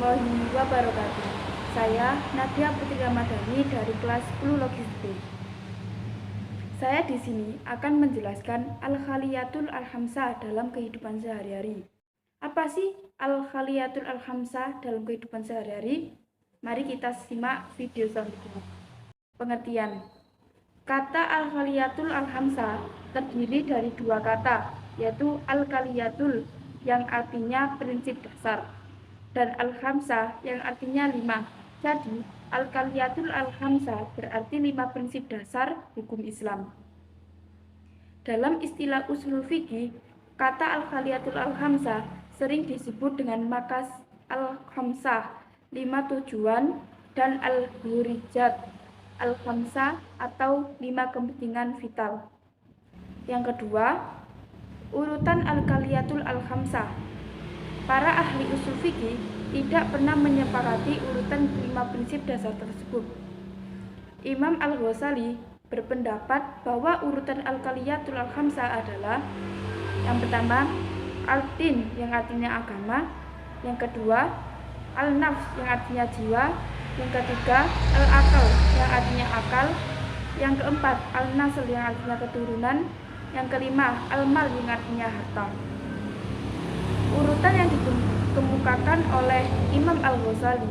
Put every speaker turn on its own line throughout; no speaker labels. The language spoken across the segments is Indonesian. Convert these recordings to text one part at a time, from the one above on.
warahmatullahi wabarakatuh. Saya Nadia Putri Ramadhani dari kelas 10 Logistik. Saya di sini akan menjelaskan al-khaliyatul al-khamsah dalam kehidupan sehari-hari. Apa sih al-khaliyatul al-khamsah dalam kehidupan sehari-hari? Mari kita simak video selanjutnya. Pengertian. Kata al-khaliyatul al-khamsah terdiri dari dua kata, yaitu al-khaliyatul yang artinya prinsip dasar dan al-khamsah yang artinya 5. Jadi, al-khaliyatul al-khamsah berarti 5 prinsip dasar hukum Islam. Dalam istilah usul fikih, kata al-khaliyatul al-khamsah sering disebut dengan makas al-khamsah, 5 tujuan, dan al-hurijat al-khamsah atau 5 kepentingan vital. Yang kedua, urutan al-khaliyatul al-khamsah. Para ahli usul fikih tidak pernah menyepakati urutan 5 prinsip dasar tersebut. Imam Al-Ghazali berpendapat bahwa urutan al-khaliyatul al-khamsah adalah: yang pertama, al-din yang artinya agama, yang kedua, al-nafs yang artinya jiwa, yang ketiga, al-akal yang artinya akal, yang keempat, al-nasl yang artinya keturunan, yang kelima, al-mal yang artinya harta. Urutan yang dikemukakan oleh Imam Al-Ghazali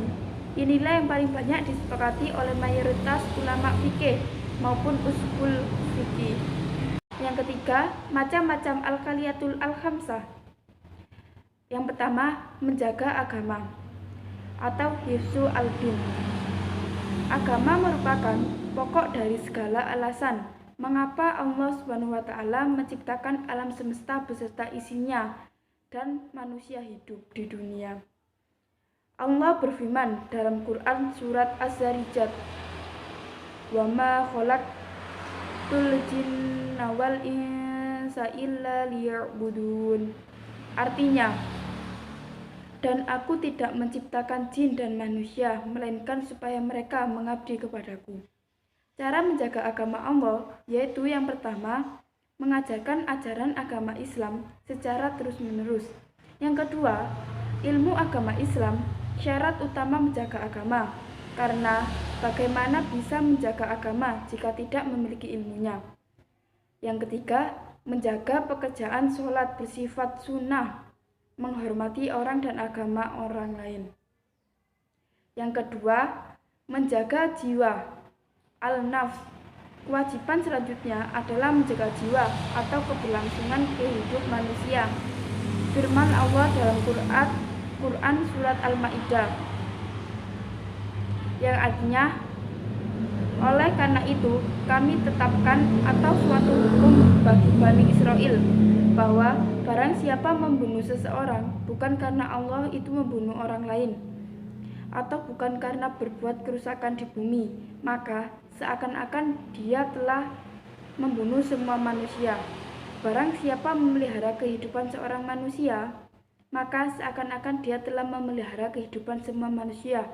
inilah yang paling banyak disepakati oleh mayoritas ulama fikih maupun usul fikih. Yang ketiga, macam-macam al-khaliyatul al-khamsah. Yang pertama, menjaga agama atau hifzu al-din. Agama merupakan pokok dari segala alasan mengapa Allah SWT menciptakan alam semesta beserta isinya dan manusia hidup di dunia. Allah berfirman dalam Quran surat Az-Zariyat, "Wa ma khalaqtul jinna wal insa illa liya'budun." Artinya, dan aku tidak menciptakan jin dan manusia melainkan supaya mereka mengabdi kepadaku. Cara menjaga agama Allah yaitu yang pertama, mengajarkan ajaran agama Islam secara terus-menerus. Yang kedua, ilmu agama Islam, syarat utama menjaga agama, karena bagaimana bisa menjaga agama jika tidak memiliki ilmunya. Yang ketiga, menjaga pekerjaan sholat bersifat sunnah, menghormati orang dan agama orang lain. Yang kedua, menjaga jiwa, al-nafs. Kewajiban selanjutnya adalah menjaga jiwa atau keberlangsungan hidup manusia. Firman Allah dalam Quran surat Al-Maidah yang artinya, oleh karena itu kami tetapkan atau suatu hukum bagi Bani Israel bahwa barang siapa membunuh seseorang bukan karena Allah itu membunuh orang lain atau bukan karena berbuat kerusakan di bumi, maka seakan-akan dia telah membunuh semua manusia. Barang siapa memelihara kehidupan seorang manusia, maka seakan-akan dia telah memelihara kehidupan semua manusia.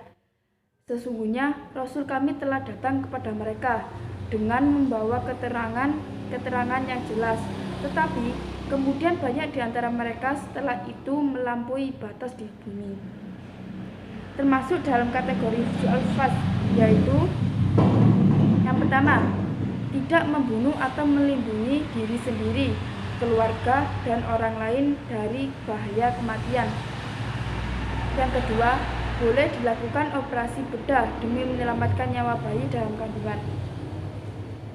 Sesungguhnya Rasul kami telah datang kepada mereka dengan membawa keterangan yang jelas, tetapi kemudian banyak di antara mereka setelah itu melampaui batas di bumi. Termasuk dalam kategori al-fas, yaitu yang pertama, tidak membunuh atau melindungi diri sendiri, keluarga, dan orang lain dari bahaya kematian. Yang kedua, boleh dilakukan operasi bedah demi menyelamatkan nyawa bayi dalam kandungan.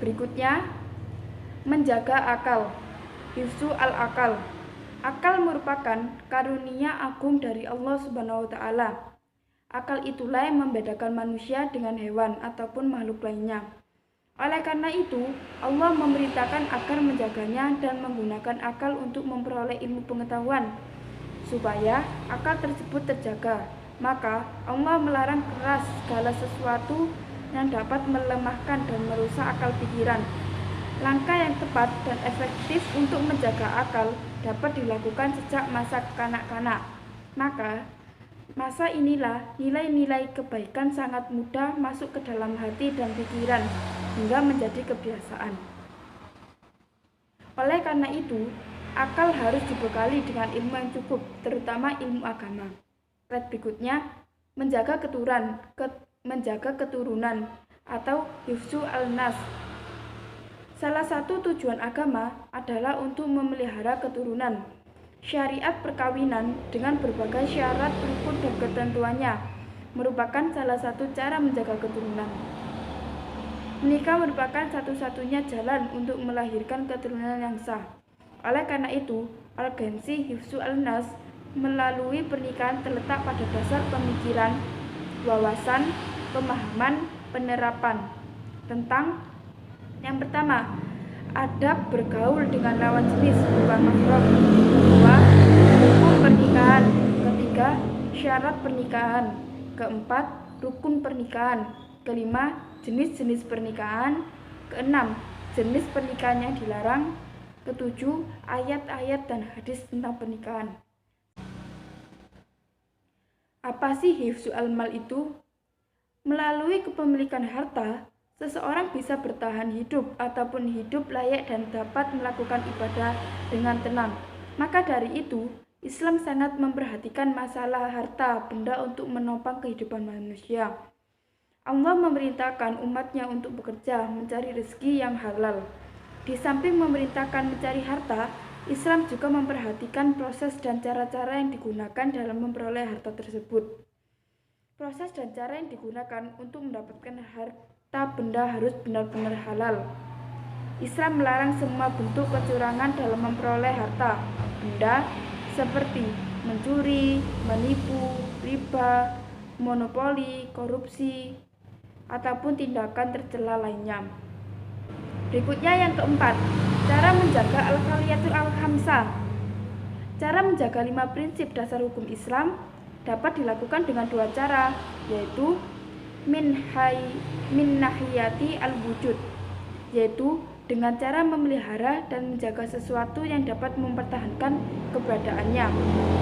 Berikutnya, menjaga akal, hifzu al-akal. Akal merupakan karunia agung dari Allah SWT. Akal itulah yang membedakan manusia dengan hewan ataupun makhluk lainnya. Oleh karena itu, Allah memerintahkan agar menjaganya dan menggunakan akal untuk memperoleh ilmu pengetahuan. Supaya akal tersebut terjaga, maka Allah melarang keras segala sesuatu yang dapat melemahkan dan merusak akal pikiran. Langkah yang tepat dan efektif untuk menjaga akal dapat dilakukan sejak masa kanak-kanak. Maka masa inilah nilai-nilai kebaikan sangat mudah masuk ke dalam hati dan pikiran hingga menjadi kebiasaan. Oleh karena itu, akal harus dibekali dengan ilmu yang cukup, terutama ilmu agama. Slide berikutnya, menjaga keturunan atau hifzu al-nas. Salah satu tujuan agama adalah untuk memelihara keturunan. Syariat perkawinan dengan berbagai syarat, rukun, dan ketentuannya merupakan salah satu cara menjaga keturunan. Menikah merupakan satu-satunya jalan untuk melahirkan keturunan yang sah. Oleh karena itu, urgensi hifzu al-nas melalui pernikahan terletak pada dasar pemikiran, wawasan, pemahaman, penerapan tentang yang pertama, adab bergaul dengan lawan jenis berupa mahram. Kedua, hukum pernikahan. Ketiga, syarat pernikahan. Keempat, rukun pernikahan. Kelima, jenis-jenis pernikahan. Keenam, jenis pernikahan yang dilarang. Ketujuh, ayat-ayat dan hadis tentang pernikahan. Apa sih hifzu al-mal itu? Melalui kepemilikan harta, seseorang bisa bertahan hidup ataupun hidup layak dan dapat melakukan ibadah dengan tenang. Maka dari itu, Islam sangat memperhatikan masalah harta benda untuk menopang kehidupan manusia. Allah memerintahkan umatnya untuk bekerja mencari rezeki yang halal. Di samping memerintahkan mencari harta, Islam juga memperhatikan proses dan cara-cara yang digunakan dalam memperoleh harta tersebut. Proses dan cara yang digunakan untuk mendapatkan harta benda harus benar-benar halal. Islam melarang semua bentuk kecurangan dalam memperoleh harta benda seperti mencuri, menipu, riba, monopoli, korupsi, ataupun tindakan tercela lainnya. Berikutnya yang keempat, cara menjaga al-khaliyatul al-khamsah. Cara menjaga 5 prinsip dasar hukum Islam dapat dilakukan dengan 2 cara, yaitu min nahiyati al-wujud, yaitu dengan cara memelihara dan menjaga sesuatu yang dapat mempertahankan keberadaannya.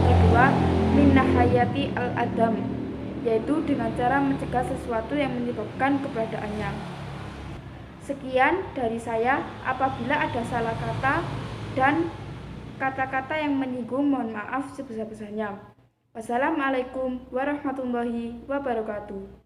Kedua, min nahiyati al-adam, yaitu dengan cara mencegah sesuatu yang menyebabkan keberadaannya. Sekian dari saya. Apabila ada salah kata dan kata-kata yang menyinggung, mohon maaf sebesar-besarnya. Wassalamualaikum warahmatullahi wabarakatuh.